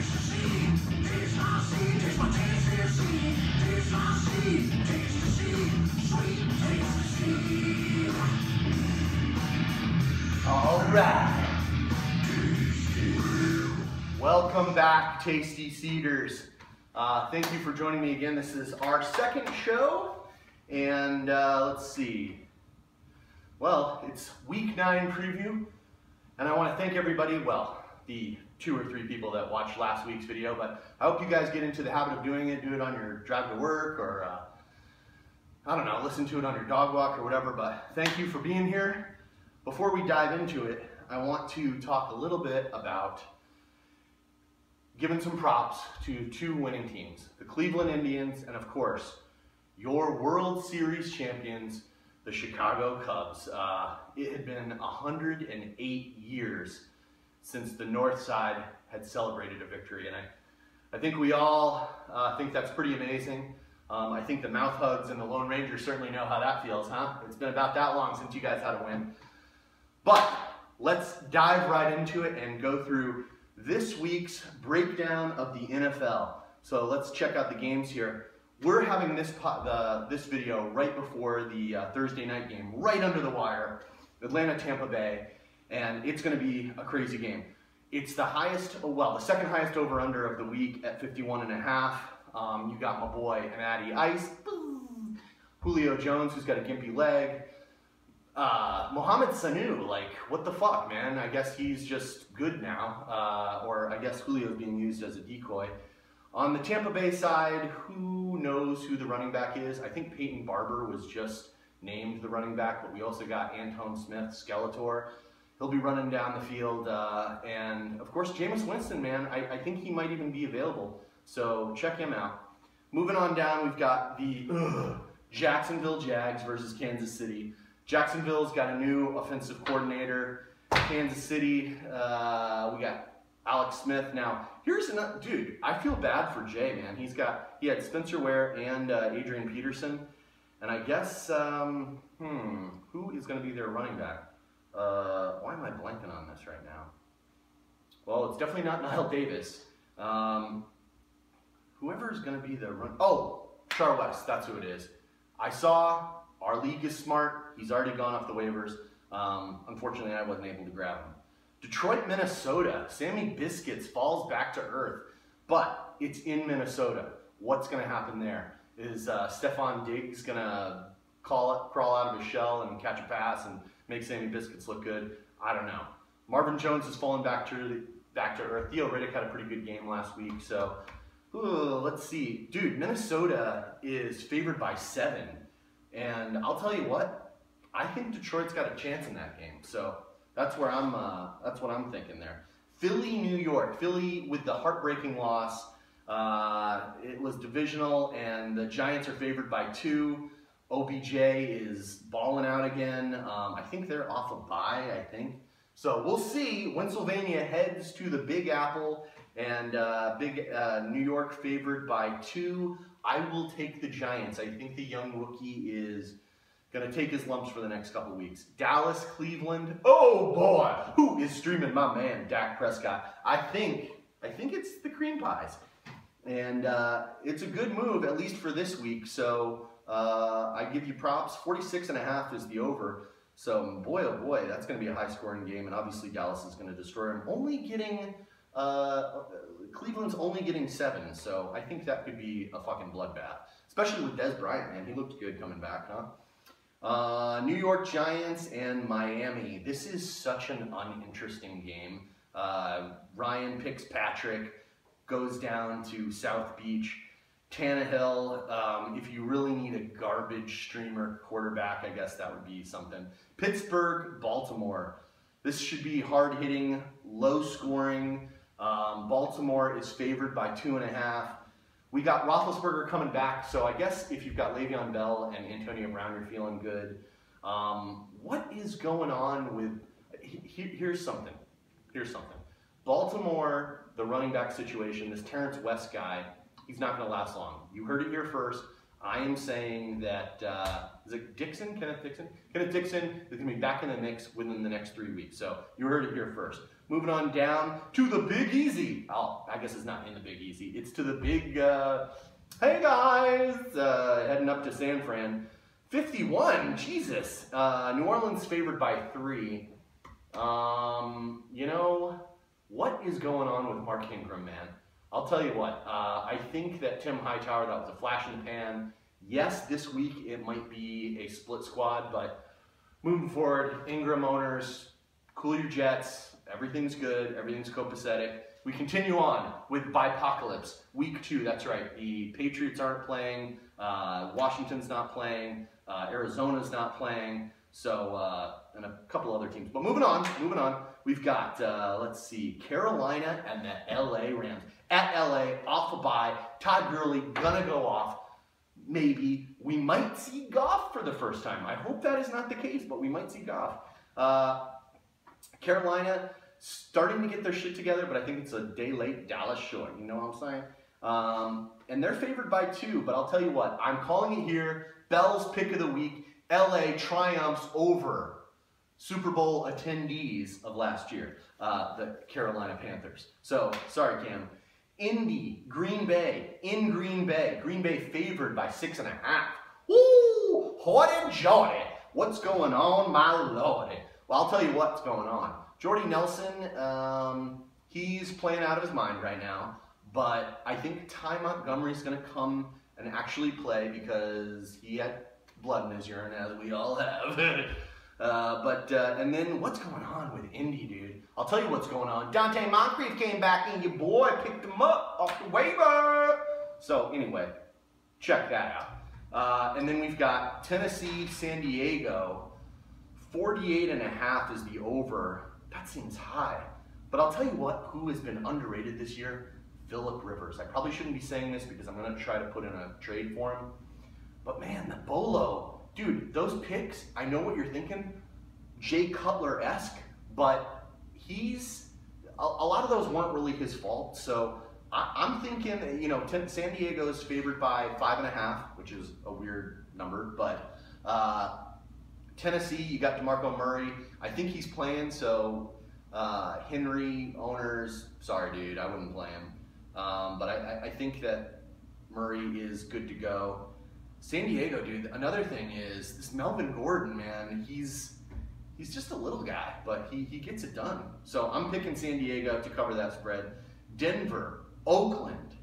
All right. Welcome back, Tasty Seeders. Thank you for joining me again. This is our second show, and let's see. Well, it's week 9 preview, and I want to thank everybody, well, the 2 or 3 people that watched last week's video, but I hope you guys get into the habit of doing it. Do it on your drive to work, or I don't know, listen to it on your dog walk or whatever, but thank you for being here. Before we dive into it, I want to talk a little bit about giving some props to 2 winning teams, the Cleveland Indians, and of course, your World Series champions, the Chicago Cubs. It had been 108 years since the North Side had celebrated a victory, and I think we all think that's pretty amazing. I think the mouth hugs and the Lone Ranger certainly know how that feels, huh? It's been about that long since you guys had a win. But let's dive right into it and go through this week's breakdown of the NFL. So let's check out the games here. We're having this video right before the Thursday night game, right under the wire, Atlanta-Tampa Bay, and it's going to be a crazy game. It's the highest, well, the second highest over-under of the week at 51.5. You got my boy Matty Ice, Julio Jones, who's got a gimpy leg. Mohamed Sanu, like, what the fuck, man? I guess he's just good now, or I guess Julio's being used as a decoy. On the Tampa Bay side, who knows who the running back is? I think Peyton Barber was just named the running back, but we also got Antoine Smith, Skeletor. He'll be running down the field, and of course, Jameis Winston, man, I think he might even be available, so check him out. Moving on down, we've got the Jacksonville Jags versus Kansas City. Jacksonville's got a new offensive coordinator. Kansas City, we got Alex Smith. Now, here's another, dude, I feel bad for Jay, man. He had Spencer Ware and Adrian Peterson. And I guess, who is going to be their running back? Why am I blanking on this right now? Well, it's definitely not Nile Davis. Whoever's going to be the Char West, that's who it is. I saw our league is smart. He's already gone off the waivers. Unfortunately, I wasn't able to grab him. Detroit, Minnesota. Sammy Biscuits falls back to earth, but it's in Minnesota. What's going to happen there? Is Stephon Diggs going to crawl out of his shell and catch a pass and make Sammy Biscuits look good? I don't know. Marvin Jones has fallen back to earth. Theo Riddick had a pretty good game last week, so let's see. Dude, Minnesota is favored by 7. And I'll tell you what, I think Detroit's got a chance in that game. So that's where that's what I'm thinking there. Philly, New York. Philly with the heartbreaking loss. It was divisional, and the Giants are favored by 2. OBJ is balling out again. I think they're off a bye, I think. So we'll see. Pennsylvania heads to the Big Apple, and New York favored by 2. I will take the Giants. I think the young rookie is going to take his lumps for the next couple weeks. Dallas, Cleveland. Oh boy, who is streaming my man, Dak Prescott? I think it's the Cream Pies, and it's a good move at least for this week. So I give you props. 46.5 is the over. So boy, oh boy, that's going to be a high-scoring game, and obviously Dallas is going to destroy him. Cleveland's only getting 7, so I think that could be a fucking bloodbath. Especially with Dez Bryant, man. He looked good coming back, huh? New York Giants and Miami. This is such an uninteresting game. Ryan Fitzpatrick goes down to South Beach. Tannehill, if you really need a garbage streamer quarterback, I guess that would be something. Pittsburgh, Baltimore. This should be hard-hitting, low-scoring. Baltimore is favored by 2.5. We got Roethlisberger coming back, so I guess if you've got Le'Veon Bell and Antonio Brown, you're feeling good. What is going on with... Here's something. Baltimore, the running back situation, this Terrence West guy, he's not going to last long. You heard it here first. I am saying that, is it Kenneth Dixon? Kenneth Dixon is going to be back in the mix within the next 3 weeks. So you heard it here first. Moving on down to the Big Easy. Oh, I guess it's not in the Big Easy. It's to the big, hey guys, heading up to San Fran. 51, Jesus. New Orleans favored by 3. You know, what is going on with Mark Ingram, man? I'll tell you what, I think that Tim Hightower, that was a flash in the pan. Yes, this week it might be a split squad, but moving forward, Ingram owners, cool your jets. Everything's good. Everything's copacetic. We continue on with Bipocalypse. Week 2, that's right. The Patriots aren't playing. Washington's not playing. Arizona's not playing. So, and a couple other teams. But moving on. We've got, let's see, Carolina and the LA Rams. At LA, off a bye. Todd Gurley gonna go off. Maybe. We might see Goff for the first time. I hope that is not the case, but we might see Goff. Carolina starting to get their shit together, but I think it's a day late, Dallas short. You know what I'm saying? And they're favored by 2, but I'll tell you what. I'm calling it here. Bell's pick of the week. LA triumphs over Super Bowl attendees of last year, the Carolina Panthers. So, sorry, Cam. Indy, Green Bay, in Green Bay. Green Bay favored by 6.5. Woo! Hoity Jordy. What's going on, my lordy? Well, I'll tell you what's going on. Jordy Nelson, he's playing out of his mind right now, but I think Ty Montgomery's going to come and actually play because he had blood in his urine, as we all have. And then what's going on with Indy, dude? I'll tell you what's going on. Dante Moncrief came back and your boy picked him up off the waiver. So anyway, check that out. And then we've got Tennessee, San Diego. 48.5 is the over. That seems high. But I'll tell you what, who has been underrated this year? Phillip Rivers. I probably shouldn't be saying this because I'm going to try to put in a trade for him. But man, the Bolo. Dude, those picks, I know what you're thinking. Jay Cutler-esque, but a lot of those weren't really his fault. So I'm thinking, you know, San Diego's favored by 5.5, which is a weird number, but Tennessee, you got DeMarco Murray. I think he's playing, so Henry owners, sorry dude, I wouldn't play him. But I think that Murray is good to go. San Diego, dude, another thing is this Melvin Gordon, man, he's just a little guy, but he gets it done. So I'm picking San Diego to cover that spread. Denver, Oakland,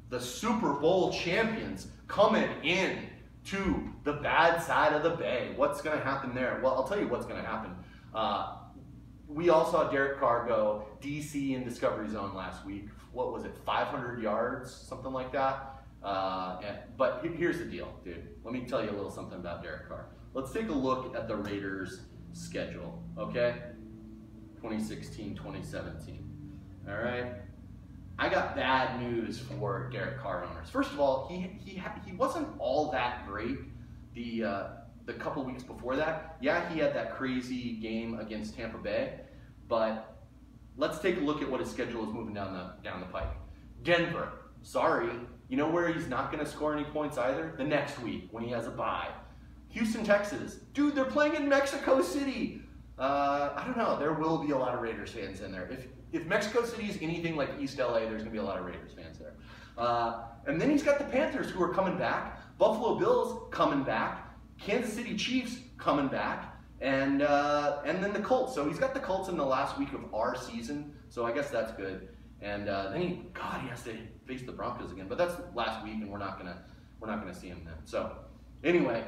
the Super Bowl champions coming in to the bad side of the bay. What's going to happen there? Well, I'll tell you what's going to happen. We all saw Derek Carr go DC in Discovery Zone last week. What was it, 500 yards, something like that? But here's the deal, dude. Let me tell you a little something about Derek Carr. Let's take a look at the Raiders' schedule, okay? 2016, 2017. All right? I got bad news for Derek Carr owners. First of all, he wasn't all that great the couple weeks before that. Yeah, he had that crazy game against Tampa Bay, but let's take a look at what his schedule is moving down the pike. Denver, sorry. You know where he's not going to score any points either? The next week when he has a bye. Houston, Texas. Dude, they're playing in Mexico City. I don't know. There will be a lot of Raiders fans in there. If Mexico City is anything like East LA, there's going to be a lot of Raiders fans there. And then he's got the Panthers who are coming back. Buffalo Bills coming back. Kansas City Chiefs coming back. And then the Colts. So he's got the Colts in the last week of our season. So I guess that's good. And then he has to face the Broncos again. But that's last week, and we're not gonna see him then. So anyway,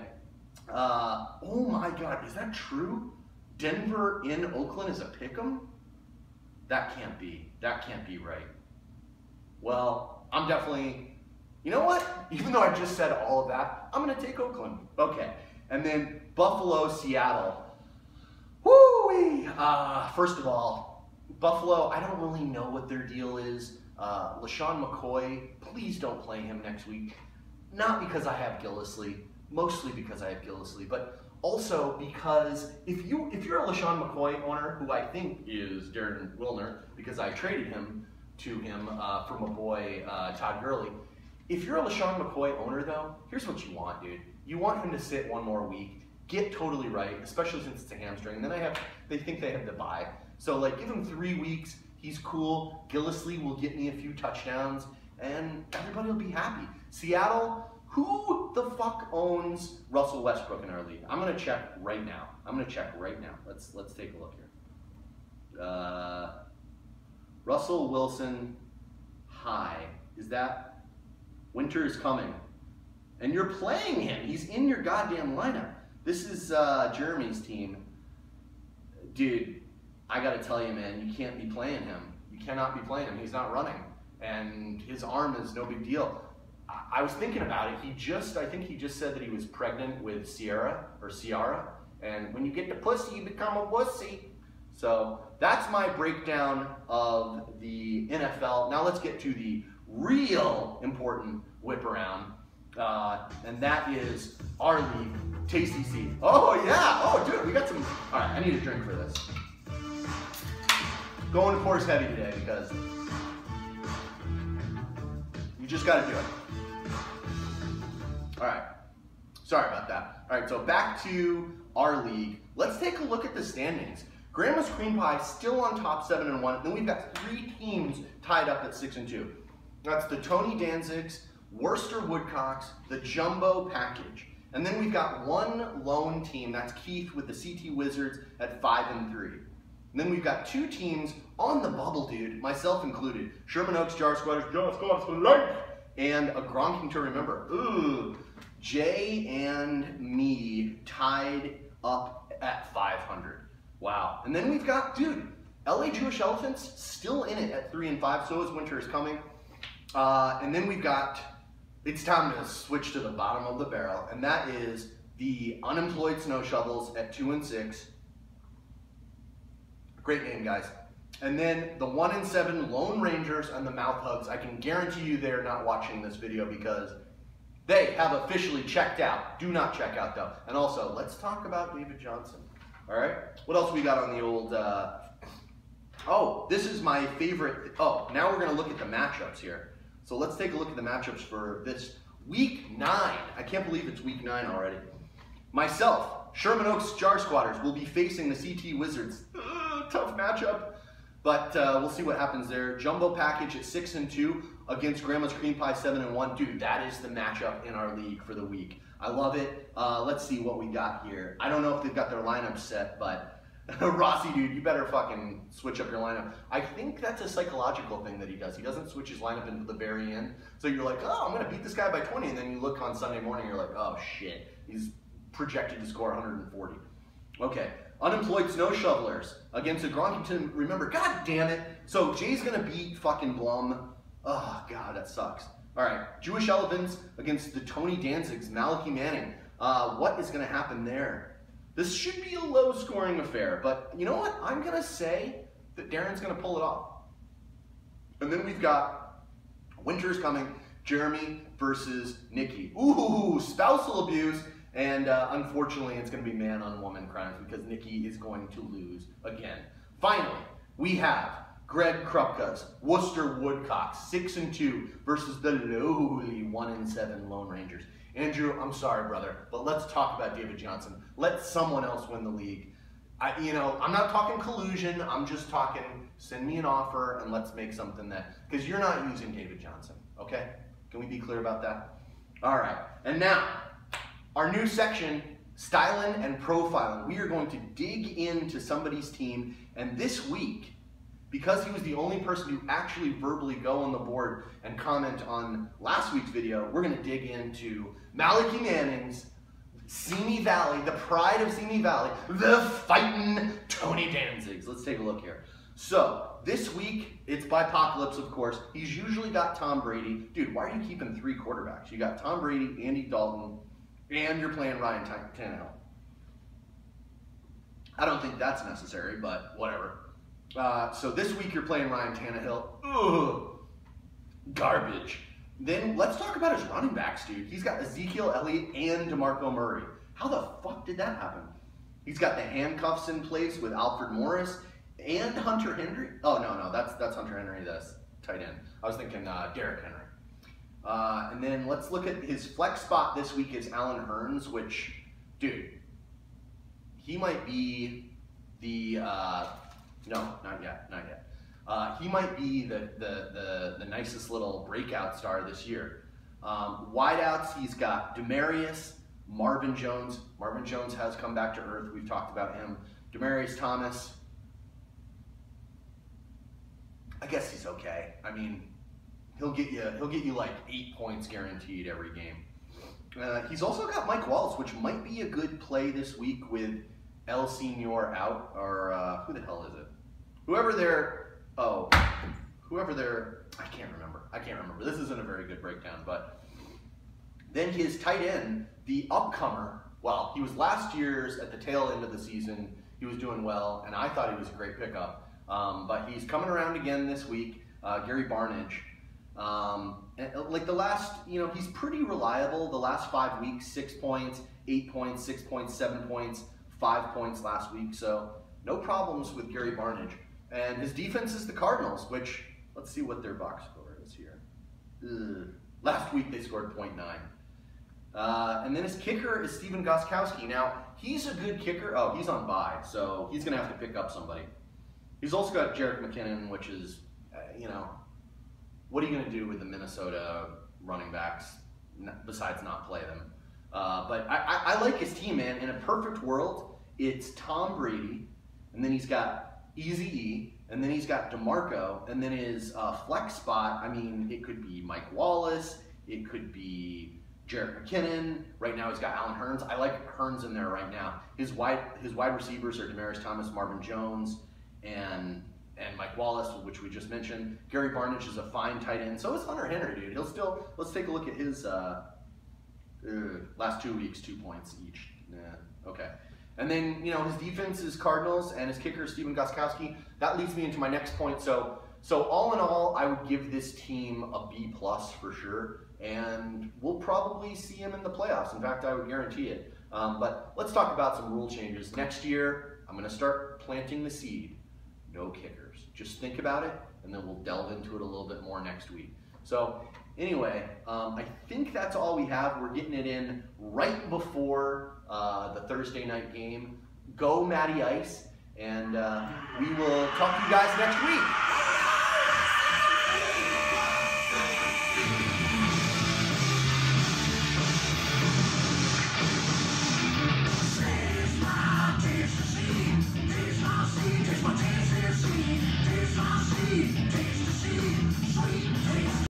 oh my God, is that true? Denver in Oakland is a pick'em? That can't be right. Well, I'm definitely, you know what? Even though I just said all of that, I'm gonna take Oakland. Okay, and then Buffalo, Seattle. Woo-wee! First of all, Buffalo, I don't really know what their deal is. LaShawn McCoy, please don't play him next week. Not because I have Gillislee, mostly because I have Gillislee, but also because if you're a LaShawn McCoy owner, who I think is Darren Wilner, because I traded him to him from a boy, Todd Gurley. If you're a LaShawn McCoy owner though, here's what you want, dude. You want him to sit one more week, get totally right, especially since it's a hamstring. And then they think they have the bye. So like give him 3 weeks, he's cool. Gillislee will get me a few touchdowns and everybody will be happy. Seattle, who the fuck owns Russell Westbrook in our league? I'm gonna check right now. Let's take a look here. Russell Wilson, hi. Is that winter is coming? And you're playing him. He's in your goddamn lineup. This is Jeremy's team. Dude, I gotta tell you, man, you can't be playing him. You cannot be playing him. He's not running. And his arm is no big deal. I was thinking about it. I think he just said that he was pregnant with Ciara. And when you get the pussy, you become a wussy. So that's my breakdown of the NFL. Now let's get to the real important whip around. And that is our league, Tasty Seed. Oh yeah, oh dude, we got some, all right, I need a drink for this. Going to course heavy today because you just gotta do it. All right, sorry about that. All right, so back to our league. Let's take a look at the standings. Grandma's Cream Pie still on top 7-1. Then we've got 3 teams tied up at 6-2. That's the Tony Danzigs, Worcester Woodcocks, the Jumbo Package. And then we've got 1 lone team, that's Keith with the CT Wizards at 5-3. And then we've got 2 teams on the bubble, dude, myself included. Sherman Oaks Jar Squatters for life, and a Gronking to remember. Ooh, Jay and me tied up at 500. Wow. And then we've got, dude, LA Jewish Elephants still in it at 3-5, so is Winter is Coming. And then we've got, it's time to switch to the bottom of the barrel, and that is the Unemployed Snow Shovels at 2-6. Great name, guys. And then the 1-7 Lone Rangers and the Mouth Hugs. I can guarantee you they're not watching this video because they have officially checked out. Do not check out though. And also, let's talk about David Johnson. All right, what else we got on the old, oh, this is my favorite, oh, now we're gonna look at the matchups here. So let's take a look at the matchups for this week 9. I can't believe it's week 9 already. Myself, Sherman Oaks Jar Squatters, will be facing the CT Wizards. Tough matchup, but we'll see what happens there. Jumbo Package at 6-2 against Grandma's Cream Pie 7-1. Dude, that is the matchup in our league for the week. I love it. Let's see what we got here. I don't know if they've got their lineup set, but Rossi, dude, you better fucking switch up your lineup. I think that's a psychological thing that he does. He doesn't switch his lineup into the very end. So you're like, oh, I'm going to beat this guy by 20. And then you look on Sunday morning, you're like, oh, shit. He's projected to score 140. Okay. Unemployed Snow Shovelers against a Gronkington. Remember, god damn it. So Jay's going to beat fucking Blum. Oh, God, that sucks. All right, Jewish Elephants against the Tony Danzigs, Malachi Manning. What is going to happen there? This should be a low-scoring affair, but you know what? I'm going to say that Darren's going to pull it off. And then we've got Winter's Coming, Jeremy versus Nikki. Ooh, spousal abuse, and unfortunately, it's going to be man-on-woman crimes because Nikki is going to lose again. Finally, we have Greg Krupka's Worcester Woodcocks, 6-2 versus the lowly 1-7 Lone Rangers. Andrew, I'm sorry, brother, but let's talk about David Johnson. Let someone else win the league. I'm not talking collusion. I'm just talking send me an offer and let's make something that, because you're not using David Johnson, okay? Can we be clear about that? All right, and now, our new section, Styling and Profiling. We are going to dig into somebody's team, and this week, because he was the only person to actually verbally go on the board and comment on last week's video, we're going to dig into Malachi Manning's Simi Valley, the pride of Simi Valley, the fightin' Tony Danzigs. Let's take a look here. So, this week, it's by Apocalypse, of course. He's usually got Tom Brady. Dude, why are you keeping 3 quarterbacks? You got Tom Brady, Andy Dalton, and you're playing Ryan Tannehill. I don't think that's necessary, but whatever. So this week you're playing Ryan Tannehill. Ugh, garbage. Then let's talk about his running backs, dude. He's got Ezekiel Elliott and DeMarco Murray. How the fuck did that happen? He's got the handcuffs in place with Alfred Morris and Hunter Henry. Oh, no, that's Hunter Henry, that's tight end. I was thinking Derrick Henry. And then let's look at his flex spot this week is Allen Hurns, which, dude, he might be the No, not yet, not yet. He might be the nicest little breakout star this year. Wideouts, he's got Demarius, Marvin Jones. Marvin Jones has come back to earth. We've talked about him. Demaryius Thomas. I guess he's okay. I mean, he'll get you like 8 points guaranteed every game. He's also got Mike Wallace, which might be a good play this week with El Senor out, or who the hell is it? Whoever they're, I can't remember. This isn't a very good breakdown, but then his tight end, the upcomer, well, he was last year's at the tail end of the season. He was doing well, and I thought he was a great pickup. But he's coming around again this week, Gary Barnidge. Like the last, he's pretty reliable. The last 5 weeks, 6 points, 8 points, 6 points, 7 points, 5 points last week. So no problems with Gary Barnidge. And his defense is the Cardinals, which, let's see what their box score is here. Last week they scored 0.9. And then his kicker is Stephen Gostkowski. Now, he's a good kicker. Oh, he's on bye, so he's going to have to pick up somebody. He's also got Jerick McKinnon, which is, what are you going to do with the Minnesota running backs besides not play them? But I like his team, man. In a perfect world, it's Tom Brady, and then he's got Eazy-E, and then he's got DeMarco, and then his flex spot, I mean, it could be Mike Wallace, it could be Jerick McKinnon. Right now he's got Allen Hurns. I like Hurns in there right now. His wide receivers are Demarius Thomas, Marvin Jones, and Mike Wallace, which we just mentioned. Gary Barnidge is a fine tight end. So is Hunter Henry, dude. Let's take a look at his last 2 weeks, 2 points each. Okay. And then, his defense is Cardinals, and his kicker is Stephen Gostkowski. That leads me into my next point. So all in all, I would give this team a B+ for sure, and we'll probably see him in the playoffs. In fact, I would guarantee it. But let's talk about some rule changes. Next year, I'm going to start planting the seed. No kickers. Just think about it, and then we'll delve into it a little bit more next week. So anyway, I think that's all we have. We're getting it in right before the Thursday night game. Go Matty Ice, and we will talk to you guys next week.